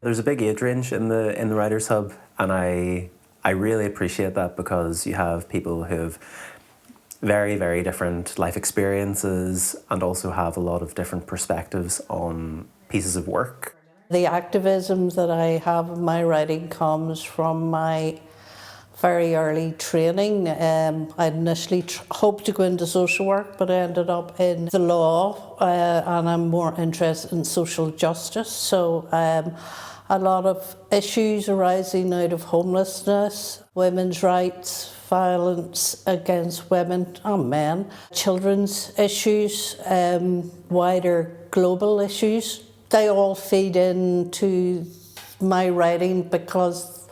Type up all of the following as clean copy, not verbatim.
There's a big age range in the Writers Hub, and I really appreciate that, because you have people who have very, very different life experiences and also have a lot of different perspectives on pieces of work. The activism that I have in my writing comes from my very early training. I initially hoped to go into social work, but I ended up in the law, and I'm more interested in social justice. So a lot of issues arising out of homelessness, women's rights, violence against women and men, children's issues, wider global issues. They all feed into my writing because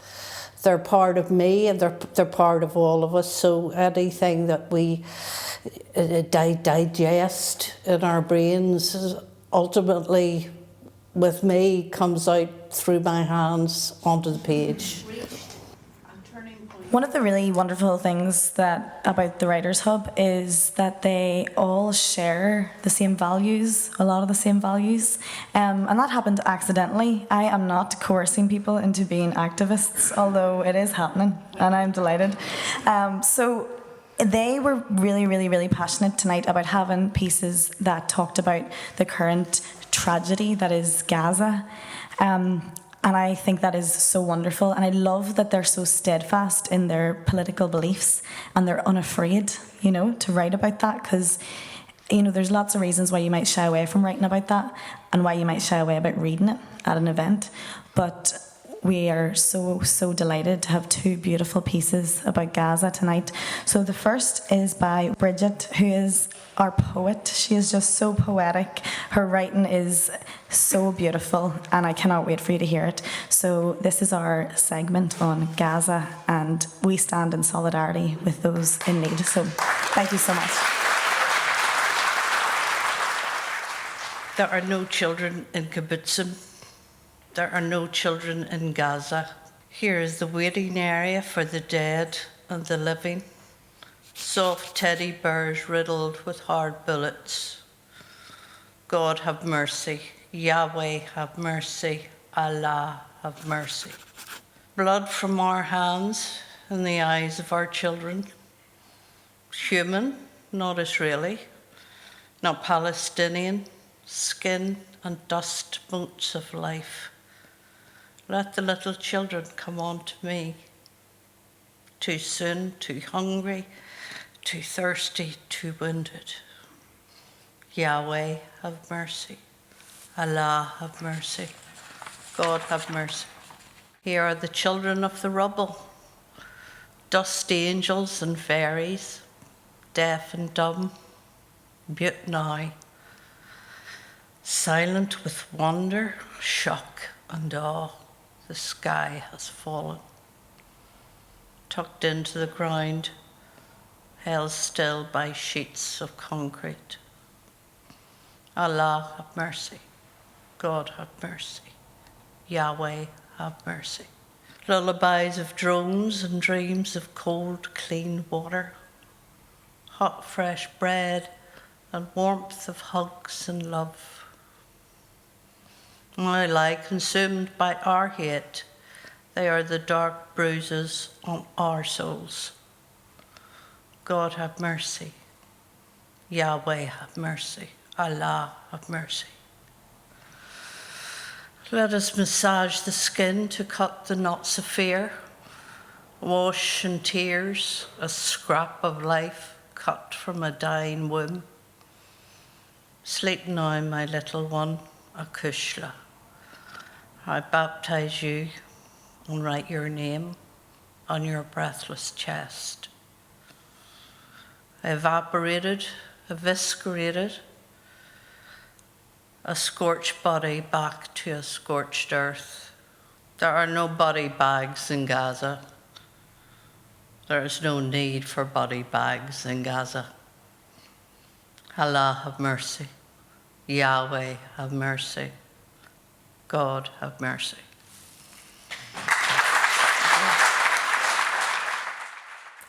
they're part of me and they're part of all of us. So anything that we digest in our brains ultimately, with me, comes out through my hands onto the page. One of the really wonderful things about the Writers Hub is that they all share the same values, a lot of the same values, and that happened accidentally. I am not coercing people into being activists, although it is happening, and I'm delighted. So they were really, really, really passionate tonight about having pieces that talked about the current tragedy that is Gaza. And I think that is so wonderful. And I love that they're so steadfast in their political beliefs and they're unafraid, to write about that. Because, there's lots of reasons why you might shy away from writing about that and why you might shy away about reading it at an event. But we are so, so delighted to have two beautiful pieces about Gaza tonight. So the first is by Bridget, who is our poet. She is just so poetic. Her writing is so beautiful, and I cannot wait for you to hear it. So this is our segment on Gaza, and we stand in solidarity with those in need. So thank you so much. There are no children in kibbutzim. There are no children in Gaza. Here is the waiting area for the dead and the living. Soft teddy bears riddled with hard bullets. God have mercy. Yahweh have mercy. Allah have mercy. Blood from our hands in the eyes of our children. Human, not Israeli, not Palestinian. Skin and dust motes of life. Let the little children come on to me. Too soon, too hungry, too thirsty, too wounded. Yahweh have mercy. Allah have mercy. God have mercy. Here are the children of the rubble. Dust angels and fairies, deaf and dumb, mute now. Silent with wonder, shock and awe, the sky has fallen. Tucked into the ground, held still by sheets of concrete. Allah have mercy. God have mercy. Yahweh have mercy. Lullabies of drones and dreams of cold, clean water. Hot, fresh bread and warmth of hugs and love. I lie consumed by our hate. They are the dark bruises on our souls. God have mercy. Yahweh have mercy. Allah have mercy. Let us massage the skin to cut the knots of fear. Wash in tears a scrap of life cut from a dying womb. Sleep now, my little one, Akushla. I baptize you and write your name on your breathless chest. Evaporated, eviscerated, a scorched body back to a scorched earth. There are no body bags in Gaza. There is no need for body bags in Gaza. Allah have mercy. Yahweh have mercy. God have mercy.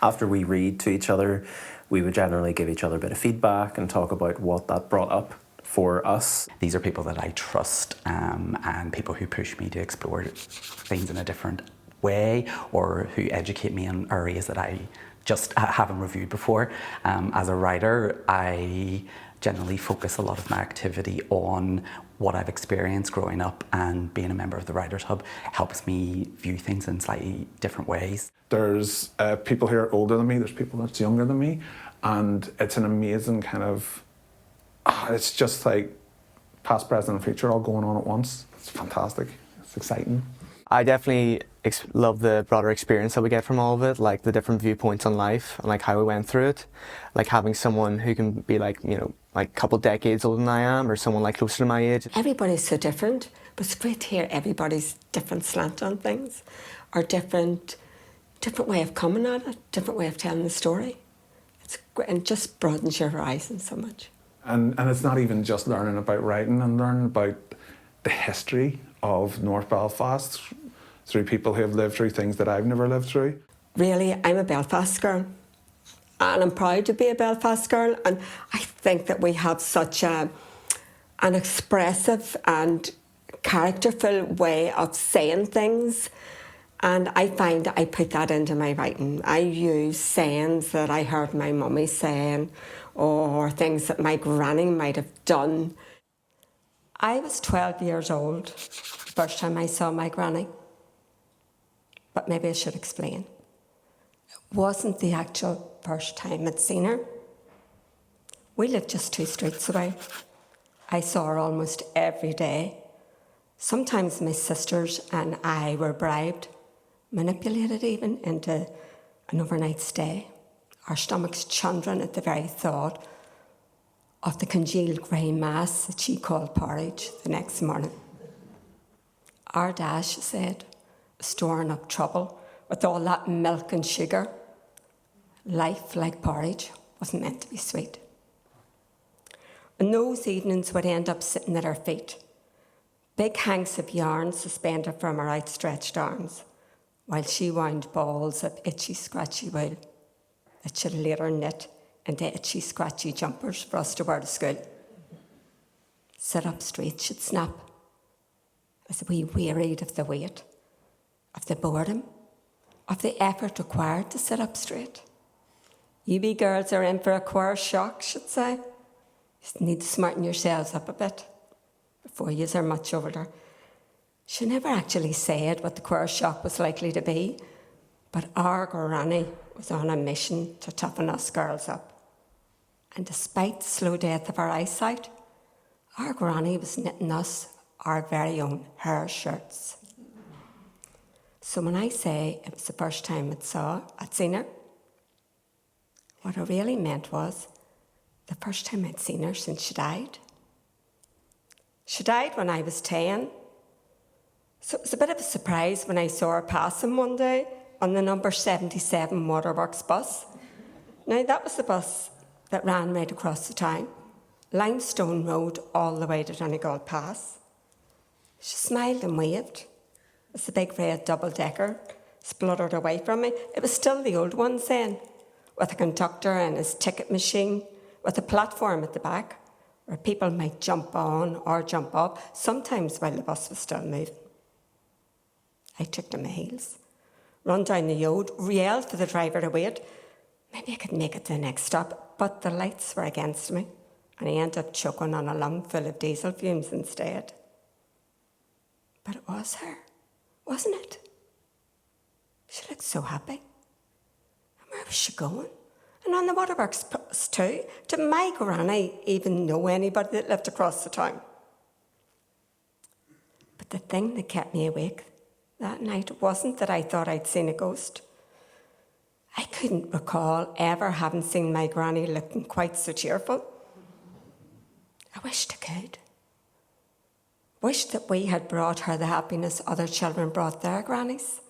After we read to each other, we would generally give each other a bit of feedback and talk about what that brought up for us. These are people that I trust and people who push me to explore things in a different way or who educate me in areas that I just haven't reviewed before. As a writer, I generally focus a lot of my activity on what I've experienced growing up, and being a member of the Writers Hub helps me view things in slightly different ways. There's people here older than me, there's people that's younger than me, and it's an amazing kind of, it's just like past, present and future all going on at once. It's fantastic, it's exciting. I definitely love the broader experience that we get from all of it, like the different viewpoints on life and like how we went through it. Like having someone who can be like, you know, like a couple decades older than I am, or someone like closer to my age. Everybody's so different, but it's great to hear everybody's different slant on things, or different way of coming at it, different way of telling the story. It's great, and just broadens your horizon so much. And it's not even just learning about writing and learning about the history of North Belfast through people who have lived through things that I've never lived through. Really, I'm a Belfast girl, and I'm proud to be a Belfast girl, and I think that we have such an expressive and characterful way of saying things, and I find that I put that into my writing. I use sayings that I heard my mummy saying, or things that my granny might have done. I was 12 years old the first time I saw my granny. But maybe I should explain. It wasn't the actual first time I'd seen her. We lived just 2 streets away. I saw her almost every day. Sometimes my sisters and I were bribed, manipulated even, into an overnight stay. Our stomachs churning at the very thought of the congealed grey mass that she called porridge the next morning. Our Dash said, storing up trouble with all that milk and sugar. Life, like porridge, wasn't meant to be sweet. And those evenings would end up sitting at her feet, big hanks of yarn suspended from her outstretched arms, while she wound balls of itchy, scratchy wool that she'd later knit into itchy, scratchy jumpers for us to wear to school. Sit up straight, she'd snap, as we wearied of the weight, of the boredom, of the effort required to sit up straight. You wee girls are in for a queer shock, she'd say. You need to smarten yourselves up a bit before you are much older. She never actually said what the queer shock was likely to be, but our granny was on a mission to toughen us girls up. And despite the slow death of our eyesight, our granny was knitting us our very own hair shirts. So when I say it was the first time I'd seen her, what I really meant was the first time I'd seen her since she died. She died when I was 10. So it was a bit of a surprise when I saw her passing one day on the number 77 Waterworks bus. Now that was the bus that ran right across the town, Limestone Road all the way to Donegal Pass. She smiled and waved as the big red double-decker spluttered away from me. It was still the old ones then, with a conductor and his ticket machine, with a platform at the back where people might jump on or jump off, sometimes while the bus was still moving. I took to my heels, run down the road, yelled for the driver to wait. Maybe I could make it to the next stop, but the lights were against me, and I ended up choking on a lung full of diesel fumes instead. But it was her, wasn't it? She looked so happy. And where was she going? And on the Waterworks bus too. Did my granny even know anybody that lived across the town? But the thing that kept me awake that night wasn't that I thought I'd seen a ghost. I couldn't recall ever having seen my granny looking quite so cheerful. I wished I could. Wished that we had brought her the happiness other children brought their grannies.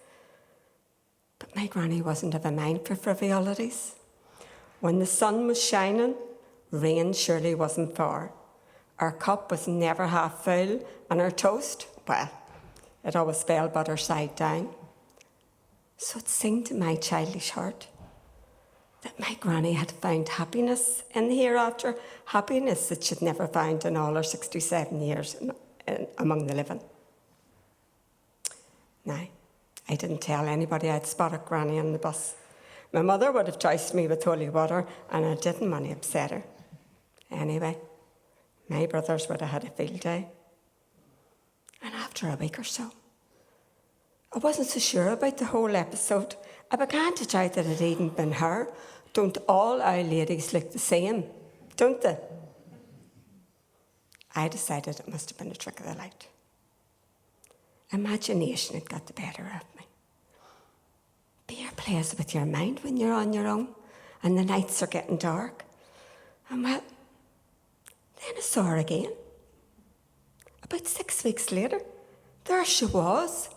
But my granny wasn't of a mind for frivolities. When the sun was shining, rain surely wasn't far. Our cup was never half full, and our toast, well, it always fell butter side down. So it seemed to my childish heart that my granny had found happiness in the hereafter, happiness that she'd never found in all her 67 years among the living. Now, I didn't tell anybody I'd spotted Granny on the bus. My mother would have doused me with holy water, and I didn't want to upset her. Anyway, my brothers would have had a field day. And after a week or so, I wasn't so sure about the whole episode. I began to doubt that it hadn't been her. Don't all our ladies look the same, don't they? I decided it must have been a trick of the light. Imagination had got the better of me. Beer plays with your mind when you're on your own and the nights are getting dark. And well, then I saw her again. About 6 weeks later, there she was,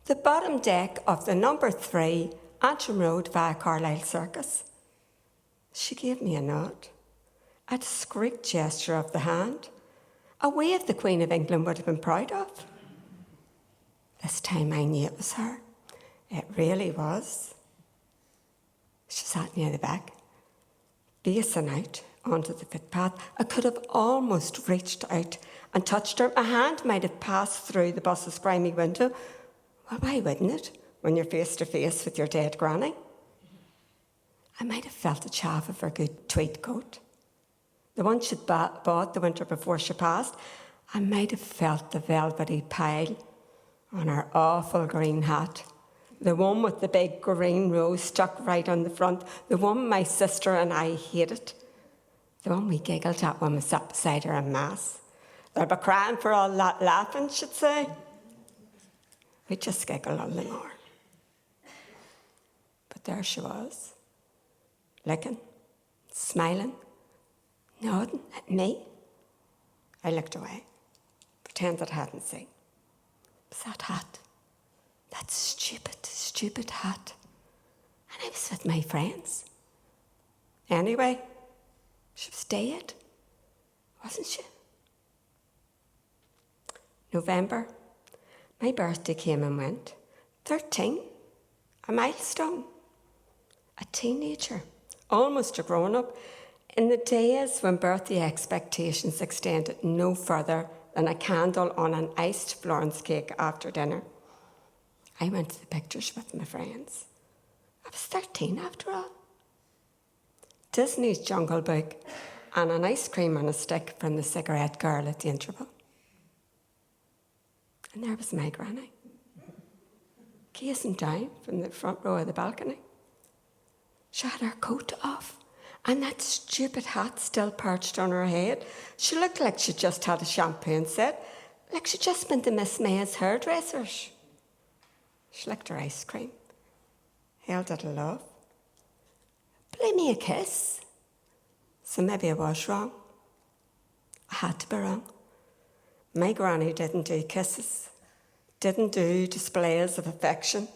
the bottom deck of the number 3 Antrim Road via Carlisle Circus. She gave me a nod, a discreet gesture of the hand, a wave the Queen of England would have been proud of. This time I knew it was her. It really was. She sat near the back, facing out onto the footpath. I could have almost reached out and touched her. A hand might have passed through the bus's grimy window. Well, why wouldn't it, when you're face to face with your dead granny? I might have felt the chaff of her good tweed coat, the one she'd bought the winter before she passed. I might have felt the velvety pile on her awful green hat, the one with the big green rose stuck right on the front, the one my sister and I hated, the one we giggled at when we sat beside her in Mass. They'll be crying for all that laughing, she'd say. We just giggled all the more. But there she was, looking, smiling, nodding at me. I looked away, pretended I hadn't seen. It was that hat, that stupid hat. And I was with my friends. Anyway, she was dead, wasn't she? November, my birthday came and went. 13, a milestone. A teenager, almost a grown-up, in the days when birthday expectations extended no further than a candle on an iced Florence cake after dinner. I went to the pictures with my friends. I was 13 after all. Disney's Jungle Book and an ice cream on a stick from the cigarette girl at the interval. And there was my granny, gazing down from the front row of the balcony. She had her coat off and that stupid hat still perched on her head. She looked like she just had a shampoo set, like she'd just been to Miss May's hairdresser's. She licked her ice cream, held it aloft, blew me a kiss. So maybe I was wrong. I had to be wrong. My granny didn't do kisses, didn't do displays of affection.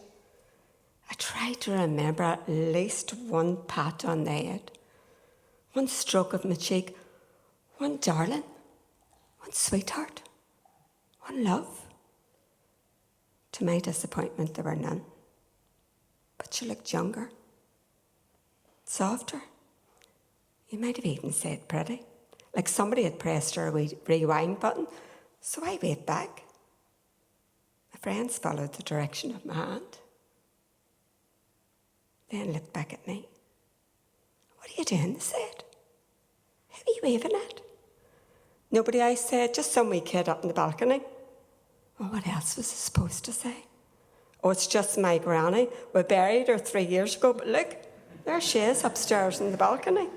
I tried to remember at least one pat on the head, one stroke of my cheek, one darling, one sweetheart, one love. To my disappointment, there were none. But she looked younger, softer. You might have even said pretty, like somebody had pressed her rewind button. So I waved back. My friends followed the direction of my hand, then looked back at me. What are you doing? They said. Who are you waving at? Nobody, I said, just some wee kid up in the balcony. Well, what else was I supposed to say? Oh, it's just my granny. We buried her 3 years ago, but look, there she is upstairs in the balcony,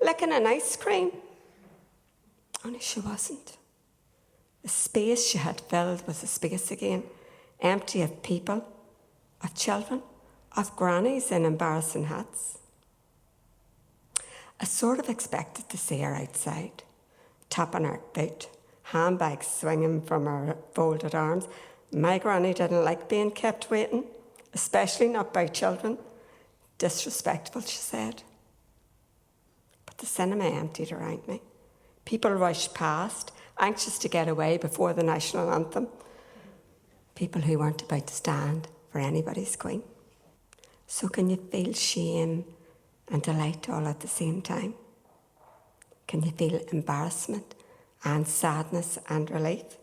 licking an ice cream. Only she wasn't. The space she had filled was a space again, empty of people, of children, of grannies in embarrassing hats. I sort of expected to see her outside, tapping her boot, handbags swinging from her folded arms. My granny didn't like being kept waiting, especially not by children. Disrespectful, she said. But the cinema emptied around me. People rushed past, anxious to get away before the national anthem. People who weren't about to stand for anybody's queen. So can you feel shame and delight all at the same time? Can you feel embarrassment and sadness and relief?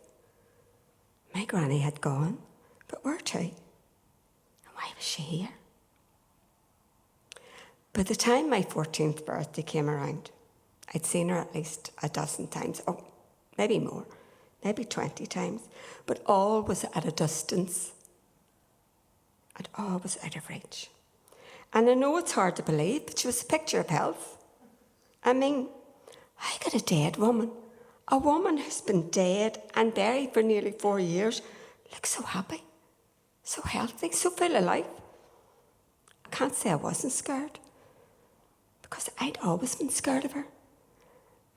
My granny had gone, but where to? And why was she here? By the time my 14th birthday came around, I'd seen her at least a dozen times, oh, maybe more, maybe 20 times, but all was at a distance and all was out of reach. And I know it's hard to believe, but she was a picture of health. I mean, how could a dead woman, a woman who's been dead and buried for nearly 4 years, look so happy, so healthy, so full of life? I can't say I wasn't scared, because I'd always been scared of her.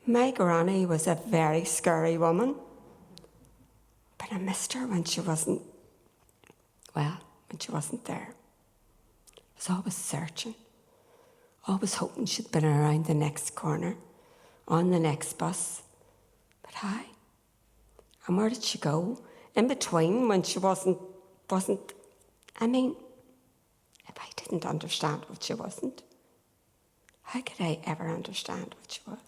My granny was a very scary woman, but I missed her when she wasn't, well, when she wasn't there. I was always searching, always hoping she'd been around the next corner, on the next bus. But how? And where did she go? In between, when she wasn't, I mean, if I didn't understand what she wasn't, how could I ever understand what she was?